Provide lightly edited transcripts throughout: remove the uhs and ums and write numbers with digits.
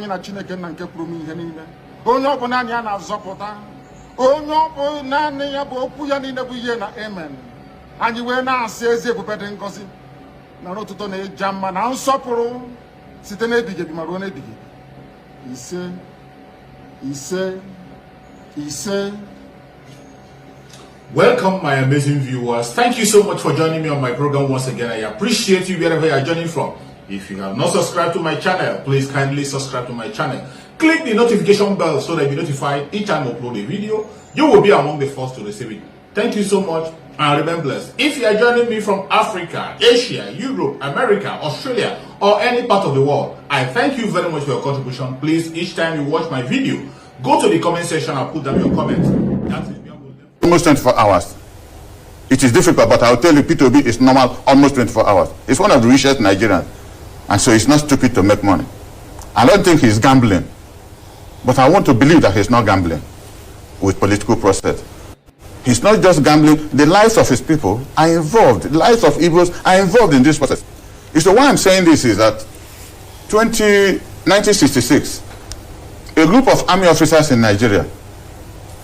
anyị na Chineke nna nke pụrụ ihe niile. Onye ọ bụ naanị ya na-azọpụta. Onye ọ bụ naanị ya bụ okwu ya niile bụ ihe na amen. Anyị wee na-asị ezi ebube dị ngọzi na n'ụtụtụ na-eja mma na nsọpụrụ site n'ebighị ebi ma ruo n'ebighị ebi. Ise, ise, ise. Welcome, my amazing viewers. Thank you so much for joining me on my program once again. I appreciate you wherever you are joining from. If you have not subscribed to my channel, please kindly subscribe to my channel. Click the notification bell so that you're notified each time I upload a video. You will be among the first to receive it. Thank you so much and remain blessed. If you are joining me from Africa, Asia, Europe, America, Australia, or any part of the world, I thank you very much for your contribution. Please, each time you watch my video, go to the comment section and put down your comments. That is almost 24 hours. It is difficult, but I'll tell you, P2B is normal almost 24 hours. It's one of the richest Nigerians, and so it's not stupid to make money. I don't think he's gambling, but I want to believe that he's not gambling with political process. He's not just gambling. The lives of his people are involved. The lives of Igbos are involved in this process. So why I'm saying this is that 1966, a group of army officers in Nigeria,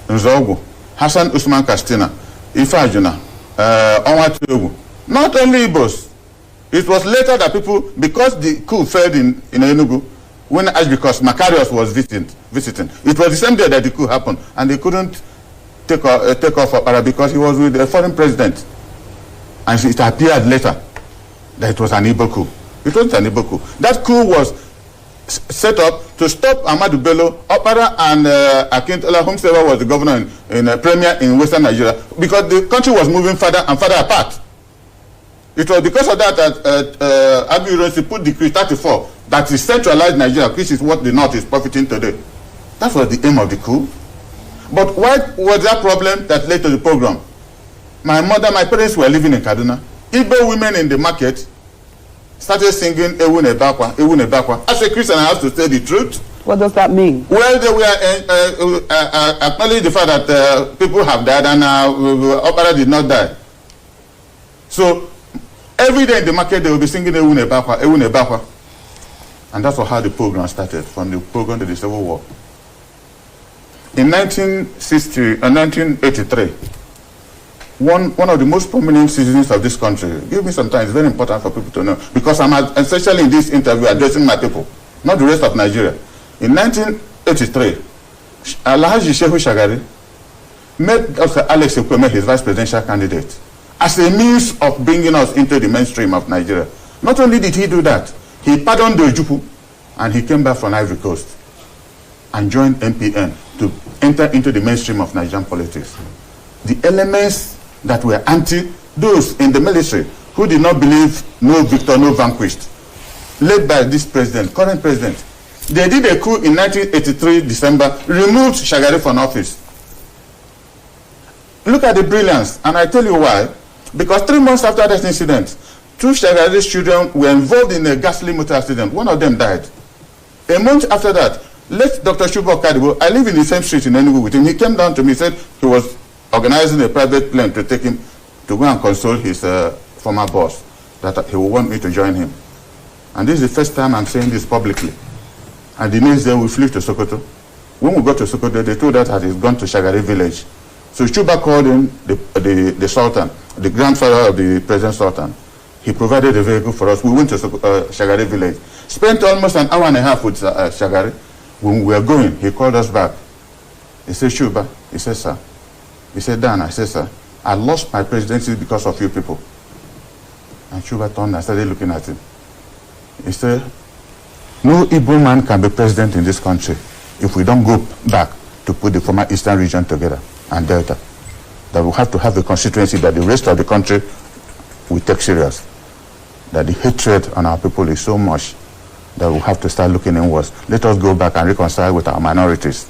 Nzogu, Hassan Usman Kastina, Ifajuna, Onwatuogu, not only Igbos. It was later that people, because the coup failed in Enugu, because Macarius was visiting. It was the same day that the coup happened, and they couldn't take off Okpara because he was with a foreign president. And it appeared later that it was an Igbo coup. It wasn't an Igbo coup. That coup was set up to stop Ahmadu Bello, Okpara, and Akintola, whomsoever was the governor in premier in Western Nigeria, because the country was moving further and further apart. It was because of that that Abu Ironsi put Decree 34 that is centralized Nigeria, which is what the North is profiting today. That was the aim of the coup. But what was that problem that led to the program? My parents were living in Kaduna. Igbo women in the market started singing Ewu Nebakwa, Ewu Nebakwa. As a Christian, I have to say the truth. What does that mean? Well, they were acknowledging the fact that people have died and Okpara did not die. So every day in the market, they will be singing Ewu Nebakwa, Ewu Nebakwa. And that's how the program started, from the program to the Civil War. In 1983, one of the most prominent citizens of this country, give me some time, it's very important for people to know, because I'm essentially in this interview addressing my people, not the rest of Nigeria. In 1983, Alhaji Shehu Shagari made Dr. Alex Ekweme his vice presidential candidate as a means of bringing us into the mainstream of Nigeria. Not only did he do that, he pardoned the Ojukwu, and he came back from Ivory Coast and joined MPN to enter into the mainstream of Nigerian politics. The elements that were anti, those in the military who did not believe no victor, no vanquished, led by this president, current president, they did a coup in 1983 December, removed Shagari from office. Look at the brilliance, and I tell you why. Because 3 months after that incident, 2 Shagari's children were involved in a ghastly motor accident. One of them died. A month after that, late Dr. Shubho Kadibo, I live in the same street in Enugu with him. He came down to me, said he was organizing a private plane to take him to go and console his former boss, that he would want me to join him. And this is the first time I'm saying this publicly. And the next day we flew to Sokoto. When we got to Sokoto, they told us that he's gone to Shagari village. So Chuba called in the Sultan, the grandfather of the present Sultan. He provided a vehicle for us. We went to Shagari village. Spent almost an hour and a half with Shagari. When we were going, he called us back. He said, Chuba, he said, sir. He said, Dan, I said, sir, I lost my presidency because of you people. And Chuba turned and started looking at him. He said, no Igbo man can be president in this country if we don't go back to put the former Eastern region together and Delta. That we have to have a constituency that the rest of the country will take serious. That the hatred on our people is so much that we have to start looking inwards. Let us go back and reconcile with our minorities.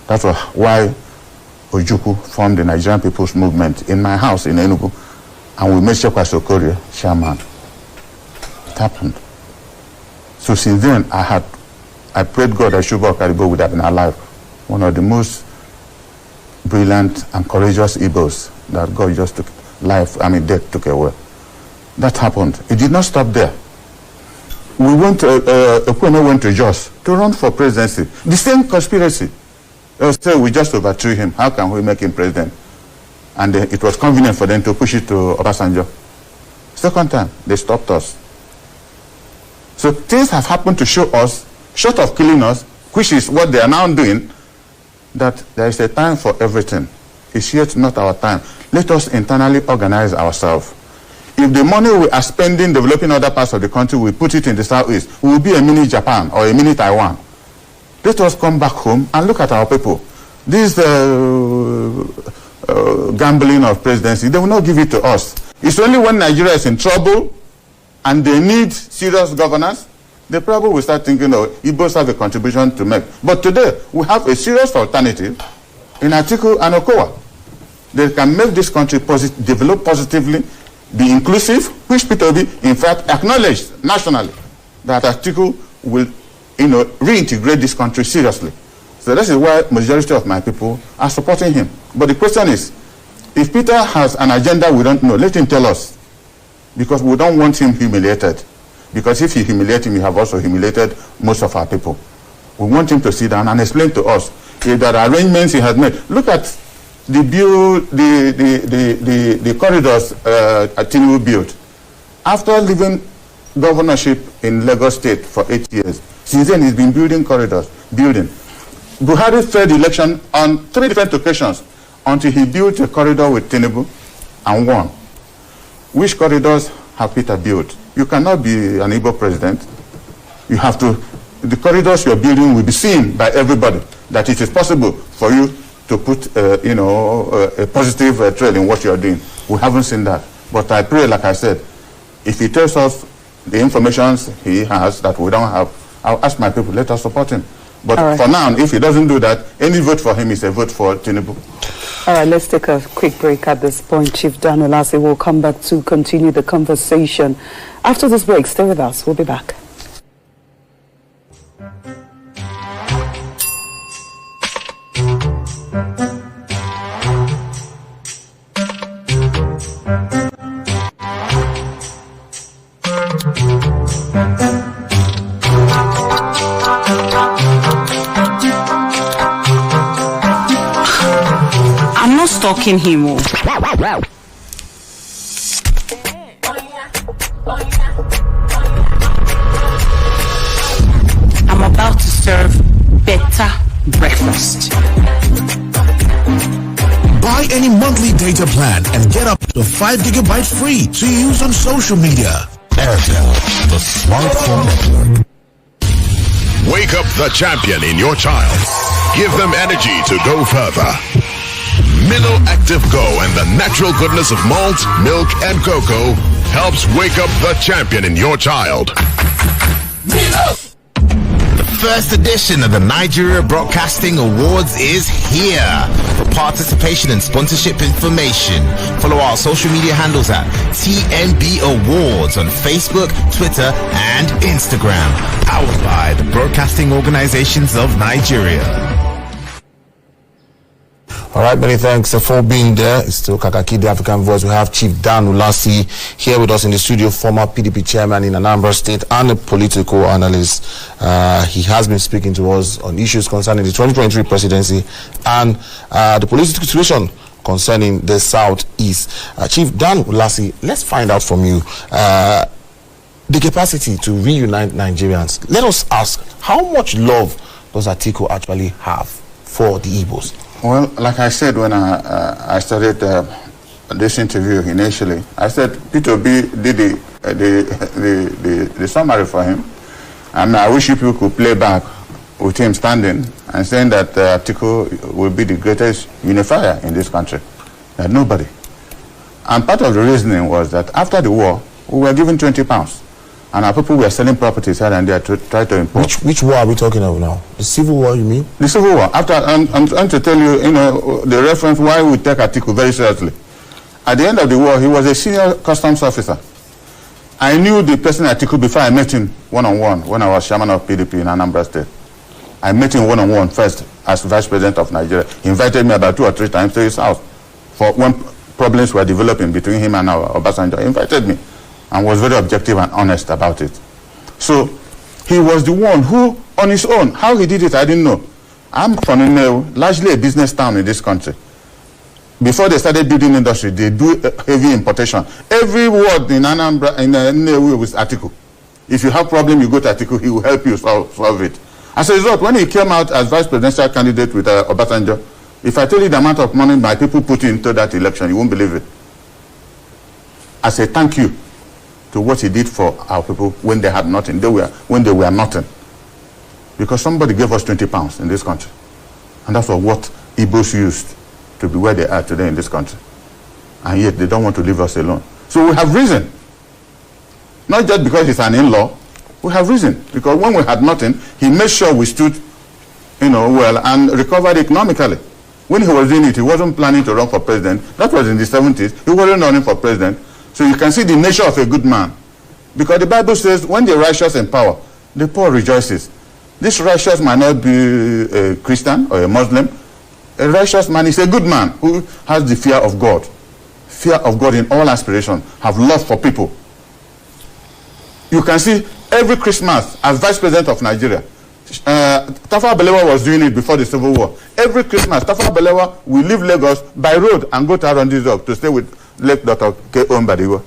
That's why Ojukwu formed the Nigerian People's Movement in my house in Enugu, and we made Shekwa Sokoria chairman. It happened. So since then, I prayed God that Shubho Karibo would have been alive. One of the most brilliant and courageous Igbos that God just took death took away. That happened. It did not stop there. went to Jos to run for presidency. The same conspiracy. So we just overthrew him. How can we make him president? And it was convenient for them to push it to Obasanjo. Second time, they stopped us. So things have happened to show us, short of killing us, which is what they are now doing, that there is a time for everything. It's yet not our time. Let us internally organize ourselves. If the money we are spending developing other parts of the country, we put it in the southeast, we will be a mini Japan or a mini Taiwan. Let us come back home and look at our people. This gambling of presidency, they will not give it to us. It's only when Nigeria is in trouble and they need serious governance, they probably will start thinking, oh, Igbos have a contribution to make. But today, we have a serious alternative in Atiku and Okowa. They can make this country develop positively, be inclusive, which Peter Obi, in fact, acknowledged nationally that Atiku will, reintegrate this country seriously. So this is why majority of my people are supporting him. But the question is, if Peter has an agenda we don't know, let him tell us. Because we don't want him humiliated. Because if you humiliate him, you have also humiliated most of our people. We want him to sit down and explain to us if there are arrangements he has made. Look at the corridors Tinubu built. After leaving governorship in Lagos State for 8 years, since then he's been building corridors, Buhari failed election on 3 different occasions until he built a corridor with Tinubu and won. Which corridors have Peter built? You cannot be an Igbo president. You have to, the corridors you're building will be seen by everybody that it is possible for you to put, a positive trail in what you're doing. We haven't seen that. But I pray, like I said, if he tells us the information he has that we don't have, I'll ask my people, let us support him. But for now, if he doesn't do that, any vote for him is a vote for Tinubu. All right, let's take a quick break at this point. Chief Dan Olase will come back to continue the conversation. After this break, stay with us. We'll be back. Stalking him. I'm about to serve better breakfast. Buy any monthly data plan and get up to 5 gigabytes free to use on social media. Airtel, the smartphone network. Wake up the champion in your child. Give them energy to go further. Milo Active Go and the natural goodness of malt, milk, and cocoa helps wake up the champion in your child. Milo! The first edition of the Nigeria Broadcasting Awards is here. For participation and sponsorship information, follow our social media handles at TNB Awards on Facebook, Twitter, and Instagram. Powered by the Broadcasting Organizations of Nigeria. All right, many thanks for being there. It's still Kakaki, the African Voice. We have Chief Dan Olase here with us in the studio, former PDP chairman in Anambra State and a political analyst. He has been speaking to us on issues concerning the 2023 presidency and the political situation concerning the Southeast. Chief Dan Olase, let's find out from you the capacity to reunite Nigerians. Let us ask, how much love does Atiku actually have for the Igbos? Well, like I said when I started this interview initially, I said Peter Obi did the summary for him, and I wish you people could play back with him standing and saying that Atiku will be the greatest unifier in this country. That nobody. And part of the reasoning was that after the war, we were given £20. And our people were selling properties here and there to try to import. Which war are we talking of now? The Civil War, you mean? The Civil War. After, I'm trying to tell you, the reference why we take Atiku very seriously. At the end of the war, he was a senior customs officer. I knew the person Atiku before I met him one-on-one when I was chairman of PDP in Anambra State. I met him one-on-one first as vice president of Nigeria. He invited me about 2 or 3 times to his house for when problems were developing between him and Obasanjo. He invited me and was very objective and honest about it. So he was the one who, on his own, how he did it, I didn't know. I'm from largely a business town in this country. Before they started building industry, they do heavy importation. Every word in Anambra, in Nnewi was Atiku. If you have problem, you go to Atiku, he will help you solve it. As a result, when he came out as vice presidential candidate with Obasanjo, if I tell you the amount of money my people put into that election, you won't believe it. As a thank you to what he did for our people when they had nothing, when they were nothing. Because somebody gave us 20 pounds in this country. And that's what Igbos used to be where they are today in this country. And yet they don't want to leave us alone. So we have reason. Not just because he's an in-law, we have reason. Because when we had nothing, he made sure we stood, well, and recovered economically. When he was doing it, he wasn't planning to run for president. That was in the 70s. He wasn't running for president. So you can see the nature of a good man. Because the Bible says, when the righteous in power, the poor rejoices. This righteous might not be a Christian or a Muslim. A righteous man is a good man who has the fear of God. Fear of God in all aspirations. Have love for people. You can see every Christmas as vice president of Nigeria. Tafawa Balewa was doing it before the Civil War. Every Christmas, Tafawa Balewa will leave Lagos by road and go to Arondizok to stay with late Dr. K.O. Mbadiwo.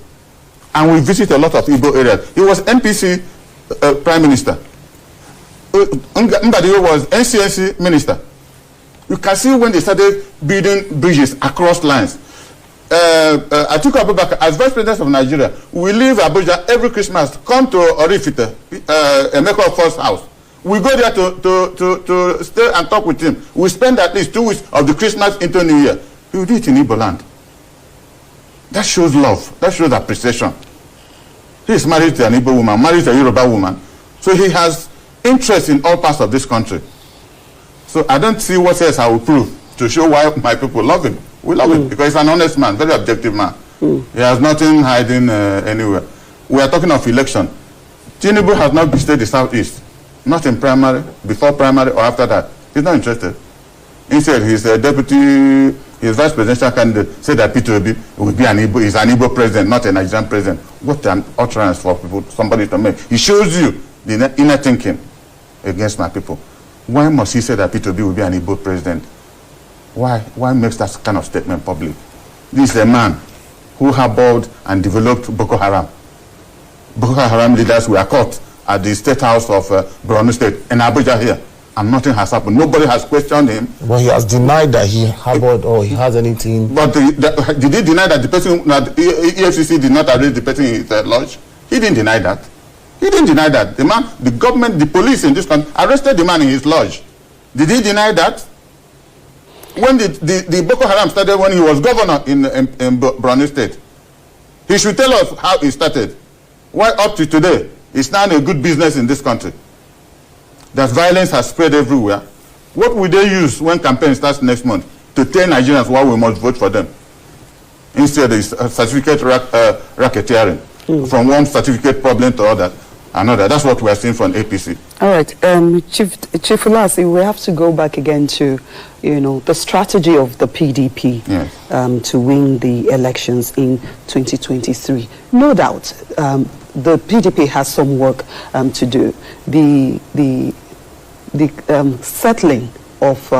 And we visit a lot of Igbo areas. He was NPC Prime Minister. Mbadiwo was NCNC Minister. You can see when they started building bridges across lines. Atiku Abubakar, as Vice President of Nigeria, we leave Abuja every Christmas, come to Orifite, Emeka Ofor's house. We go there to stay and talk with him. We spend at least 2 weeks of the Christmas into New Year. We do it in Igbo land. That shows love. That shows appreciation. He is married to an Igbo woman, married to a Yoruba woman. So he has interest in all parts of this country. So I don't see what else I will prove to show why my people love him. We love him because he's an honest man, very objective man. He has nothing hiding anywhere. We are talking of election. Tinubu has not visited the Southeast. Not in primary, before primary or after that. He's not interested. Instead, he's a deputy, his vice presidential candidate said that Peter Obi will be an Igbo president, not a Nigerian president. What an utterance for people, somebody to make. He shows you the inner thinking against my people. Why must he say that Peter Obi will be an Igbo president? Why makes that kind of statement public? This is a man who harbored and developed Boko Haram. Boko Haram leaders were caught at the State House of Borno State in Abuja here, and nothing has happened. Nobody has questioned him. But he has denied that he harbored or he has anything. But did he deny that the person, that EFCC did not arrest the person in his lodge? He didn't deny that. He didn't deny that. The man, the government, the police in this country arrested the man in his lodge. Did he deny that? When the Boko Haram started, when he was governor in Borno State, he should tell us how it started. Why up to today, it's now a good business in this country. That violence has spread everywhere. What will they use when campaign starts next month to tell Nigerians why we must vote for them? Instead, it's certificate racketeering from one certificate problem to another. That's what we are seeing from APC. All right, Chief Ulasi, we have to go back again to, the strategy of the PDP to win the elections in 2023. No doubt, the PDP has some work to do. The settling of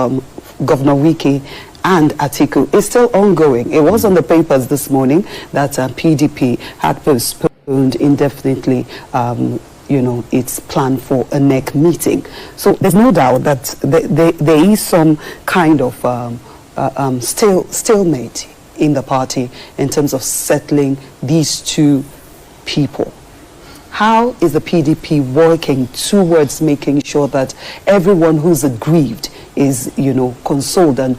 Governor Wike and Atiku is still ongoing. It was on the papers this morning that PDP had postponed indefinitely its plan for a NEC meeting. So there's no doubt that there is some kind of stalemate in the party in terms of settling these two people. How is the PDP working towards making sure that everyone who's aggrieved is, consoled and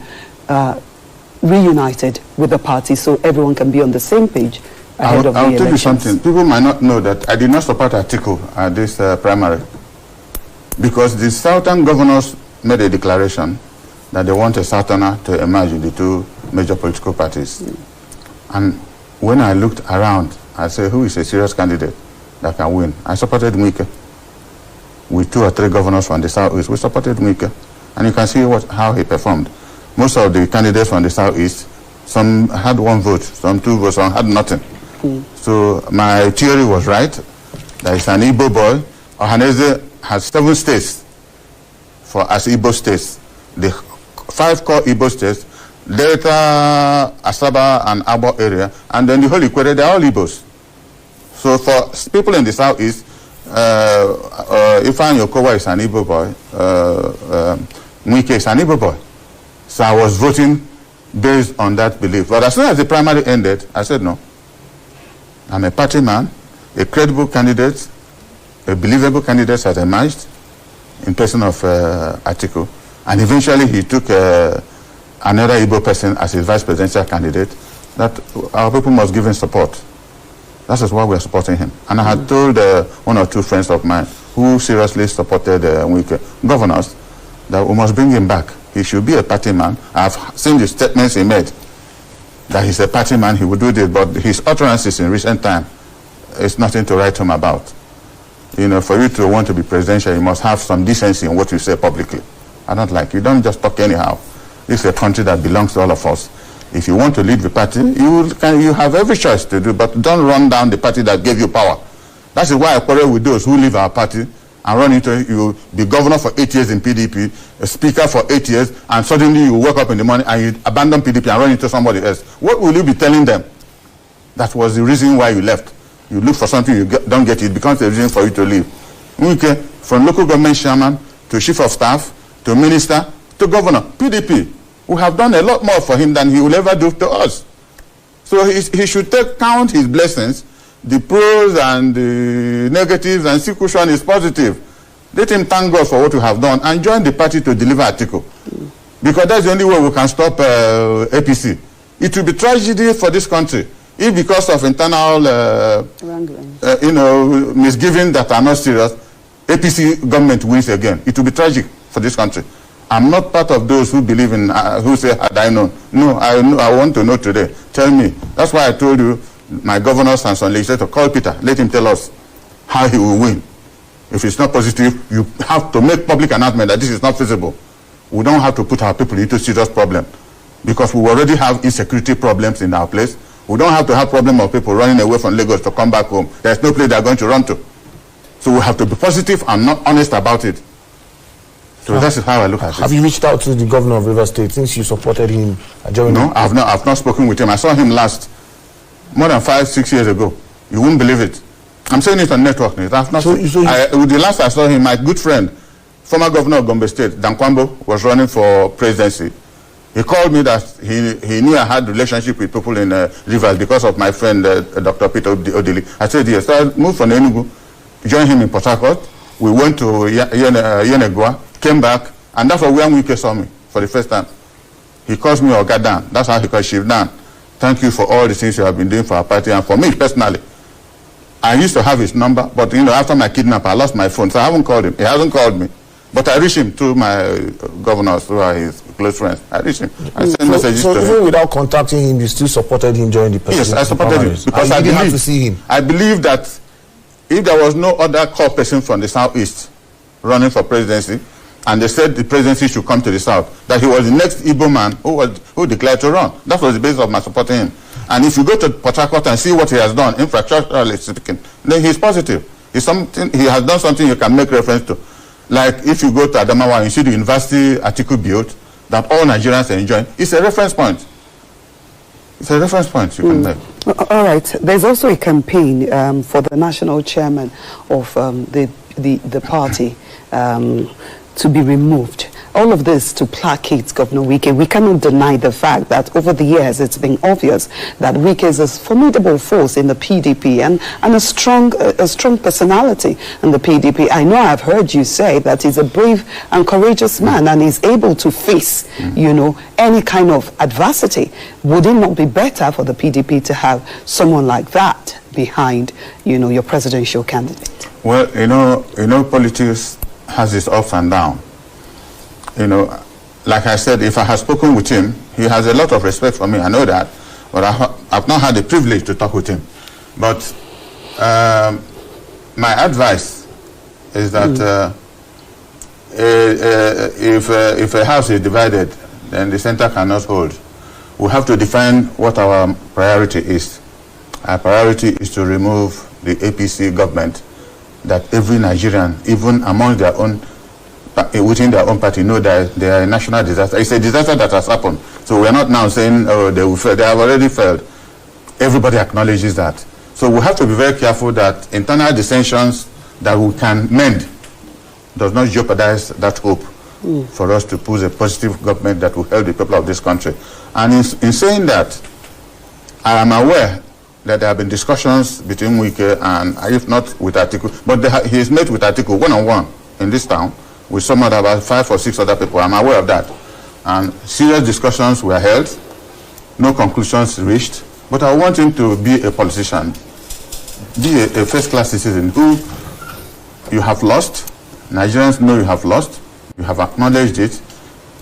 reunited with the party so everyone can be on the same page ahead of the elections? I'll tell you something. People might not know that I did not support Atiku at this primary because the Southern governors made a declaration that they want a Southerner to emerge in the two major political parties. And when I looked around, I said, who is a serious candidate that can win? I supported Wike. With 2 or 3 governors from the Southeast, we supported Wike. And you can see how he performed. Most of the candidates from the Southeast, some had 1 vote, some 2 votes, some had nothing. So my theory was right. That is an Igbo boy Ohaneze has 7 states as Igbo states. The 5 core Igbo states, Delta, Asaba, and Abo area, and then the whole Ikwere, they're all Igbos. So for people in the southeast, Ifeanyi Okowa is an Igbo boy, Mwike is an Igbo boy. So I was voting based on that belief. But as soon as the primary ended, I said no. I'm a party man, a credible candidate, a believable candidate has emerged in person of Atiku. And eventually he took another Igbo person as his vice presidential candidate. That our people must give him support. That is why we are supporting him. And I had told 1 or 2 friends of mine who seriously supported governors that we must bring him back. He should be a party man. I've seen the statements he made that he's a party man, he would do this, but his utterances in recent time is nothing to write home about. You know, for you to want to be presidential, you must have some decency in what you say publicly. I don't like, you don't just talk anyhow. This is a country that belongs to all of us. If you want to lead the party, you have every choice to do, but don't run down the party that gave you power. That is why I quarrel with those who leave our party and run into it. You be governor for 8 years in PDP, a speaker for 8 years, and suddenly you wake up in the morning and you abandon PDP and run into somebody else. What will you be telling them? That was the reason why you left. You look for something, you don't get it, it becomes a reason for you to leave. Okay, from local government chairman to chief of staff to minister to governor, PDP, we have done a lot more for him than he will ever do to us. So he should count his blessings, the pros and the negatives, and see which one is positive. Let him thank God for what we have done and join the party to deliver Atiku. Because that's the only way we can stop APC. It will be tragedy for this country if, because of internal misgivings that are not serious, APC government wins again. It will be tragic for this country. I'm not part of those who believe in, who say, had I known. No, I want to know today. Tell me. That's why I told you, my governors and some legislators, call Peter, let him tell us how he will win. If it's not positive, you have to make public announcement that this is not feasible. We don't have to put our people into serious problem because we already have insecurity problems in our place. We don't have to have problem of people running away from Lagos to come back home. There's no place they're going to run to. So we have to be positive and not honest about it. So that's how I look at it. Have you reached out to the governor of Rivers State since you supported him? No, I've not spoken with him. I saw him last, more than 5-6 years ago. You won't believe it. I'm saying it on network. I've not the last I saw him, my good friend, former governor of Gombe State, Dan Kwambo, was running for presidency. He called me that he knew I had relationship with people in Rivers because of my friend, Dr. Peter Odili. I said yes. So I moved from Enugu, joined him in Port Harcourt. We went to Yenegua, came back, and that's where Wike saw me for the first time. He calls me Ogadan. That's how he calls Chief Dan. Thank you for all the things you have been doing for our party and for me personally. I used to have his number, but after my kidnap, I lost my phone, so I haven't called him. He hasn't called me. But I reach him through my governors, who are his close friends. I reach him. I send messages to him. So even without contacting him, you still supported him during the presidency? Yes, I supported him. Because I didn't have to see him. I believe that if there was no other core person from the southeast running for presidency, and they said the presidency should come to the south, that he was the next Igbo man who declared to run. That was the basis of my supporting him. And if you go to Port Harcourt and see what he has done, infrastructurally speaking, then he's positive. He has done something you can make reference to. Like if you go to Adamawa and you see the university Atiku built that all Nigerians are enjoying, it's a reference point. It's a reference point you can make. All right. There's also a campaign for the national chairman of the party to be removed. All of this to placate Governor Wike. We cannot deny the fact that over the years it's been obvious that Wike is a formidable force in the PDP and a strong personality in the PDP. I know I've heard you say that he's a brave and courageous man and he's able to face, any kind of adversity. Would it not be better for the PDP to have someone like that behind, your presidential candidate? Well, politics has its ups and downs. Like I said, if I had spoken with him, he has a lot of respect for me. I know that, but I've not had the privilege to talk with him. But my advice is that if a house is divided, then the center cannot hold. We have to define what our priority is. Our priority is to remove the APC government that every Nigerian, even among their own, within their own party, know that they are a national disaster. It's a disaster that has happened. So we're not now saying, oh, they will fail. They have already failed. Everybody acknowledges that. So we have to be very careful that internal dissensions that we can mend does not jeopardize that hope for us to put a positive government that will help the people of this country. And in saying that, I am aware that there have been discussions between Wike and, if not with Atiku, but he is met with Atiku one-on-one in this town with some other, about 5 or 6 other people. I'm aware of that. And serious discussions were held, no conclusions reached, but I want him to be a politician, be a first-class citizen who you have lost, Nigerians know you have lost, you have acknowledged it,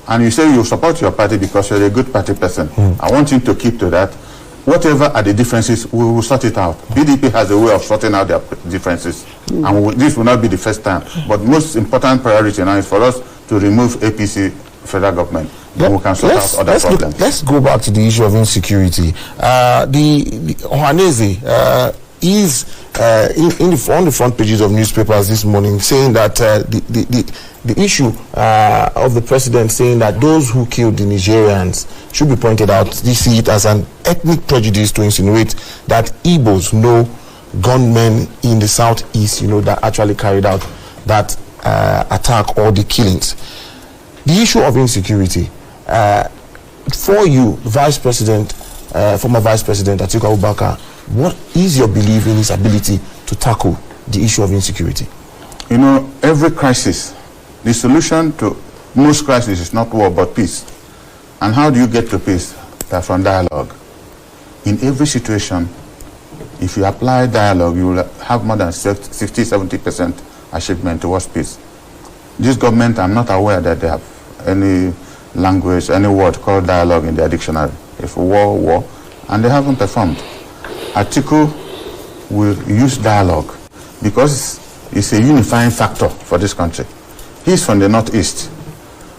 and you say you support your party because you're a good party person. I want him to keep to that. Whatever are the differences, we will sort it out. PDP has a way of sorting out their differences. And this will not be the first time. But most important priority now is for us to remove APC federal government. Then we can sort out other problems. Let's go back to the issue of insecurity. The Ohaneze is on the front pages of newspapers this morning saying that the issue of the president saying that those who killed the Nigerians should be pointed out. They see it as an ethnic prejudice to insinuate that Igbos know gunmen in the southeast, that actually carried out that attack or the killings. The issue of insecurity, for you, Vice President, former Vice President Atiku Abubakar, what is your belief in his ability to tackle the issue of insecurity? Every crisis, the solution to most crises is not war but peace. And how do you get to peace? That's from dialogue. In every situation, if you apply dialogue, you will have more than 60-70% achievement towards peace. This government, I'm not aware that they have any language, any word called dialogue in their dictionary. If war, war, and they haven't performed. Atiku will use dialogue because it's a unifying factor for this country. He's from the northeast,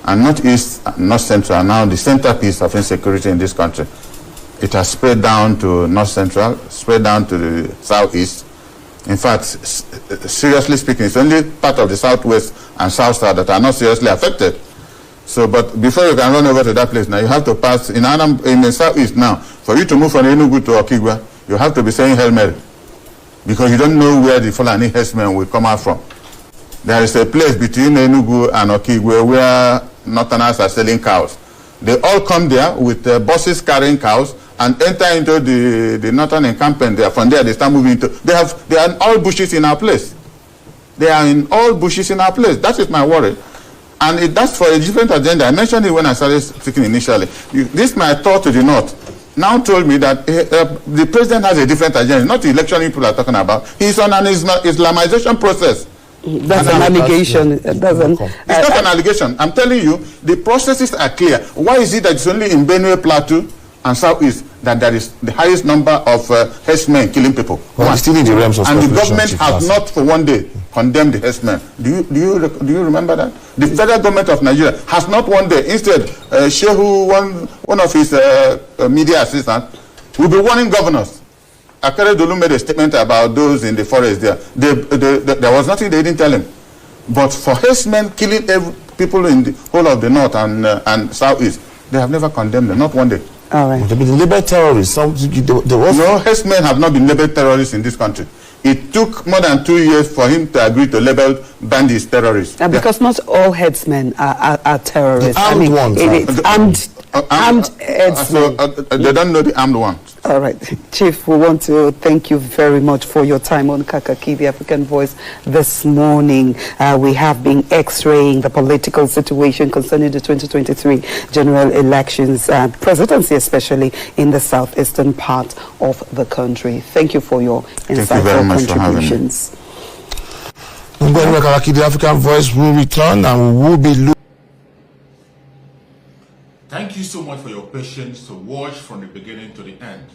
and northeast, north central are now the centerpiece of insecurity in this country. It has spread down to north central, spread down to the southeast. In fact, seriously speaking, it's only part of the southwest and south that are not seriously affected. So, but before you can run over to that place now, you have to pass in the southeast now. For you to move from Enugu to Okigwa, you have to be saying Hail Mary, because you don't know where the Fulani herdsmen will come out from. There is a place between Enugu and Okigwe where northerners are selling cows. They all come there with buses carrying cows and enter into the northern encampment there. From there, they start moving to. They are in all bushes in our place. They are in all bushes in our place. That is my worry. And that's for a different agenda. I mentioned it when I started speaking initially. This my thought to the north now told me that the president has a different agenda. Not the election people are talking about. He's on an Islamization process. That's an allegation. It's not an allegation. I'm telling you, the processes are clear. Why is it that it's only in Benue Plateau and Southeast that there is the highest number of herdsmen killing people? Well, still in the realms of and the government has not for one day condemned the herdsmen. Do you remember that? The federal government of Nigeria has not one day. Instead, Shehu, one of his media assistants, will be warning governors. Akere Dolu made a statement about those in the forest there. There was nothing they didn't tell him. But for herdsmen killing people in the whole of the north and southeast, they have never condemned them, not one day. All right. They've been labeled terrorists. No, herdsmen have not been labeled terrorists in this country. It took more than 2 years for him to agree to label bandits terrorists. Because not all headsmen are terrorists. The armed ones. Armed headsmen. They don't know the armed ones. All right. Chief, we want to thank you very much for your time on Kakaki, the African Voice, this morning. We have been x-raying the political situation concerning the 2023 general elections, presidency especially in the southeastern part of the country. Thank you for your insightful contributions. Kakaki, the African Voice will return and we will be Thank you so much for your patience to watch from the beginning to the end.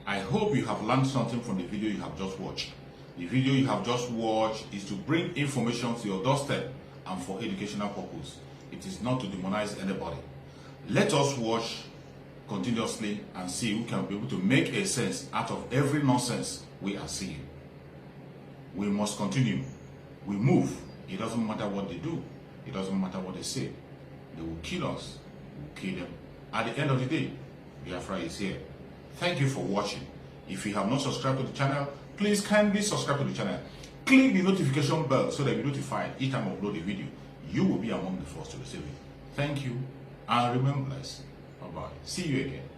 I hope you have learned something from the video you have just watched. The video you have just watched is to bring information to your doorstep and for educational purpose. It is not to demonize anybody. Let us watch continuously and see who can be able to make a sense out of every nonsense we are seeing. We must continue we move. It doesn't matter what they do. It doesn't matter what they say. They will kill us. We'll kill them. At the end of the day, Biafra is here. Thank you for watching. If you have not subscribed to the channel, please kindly subscribe to the channel. Click the notification bell so that you're notified each time I upload a video. You will be among the first to receive it. Thank you, and remain blessed. Bye-bye. See you again.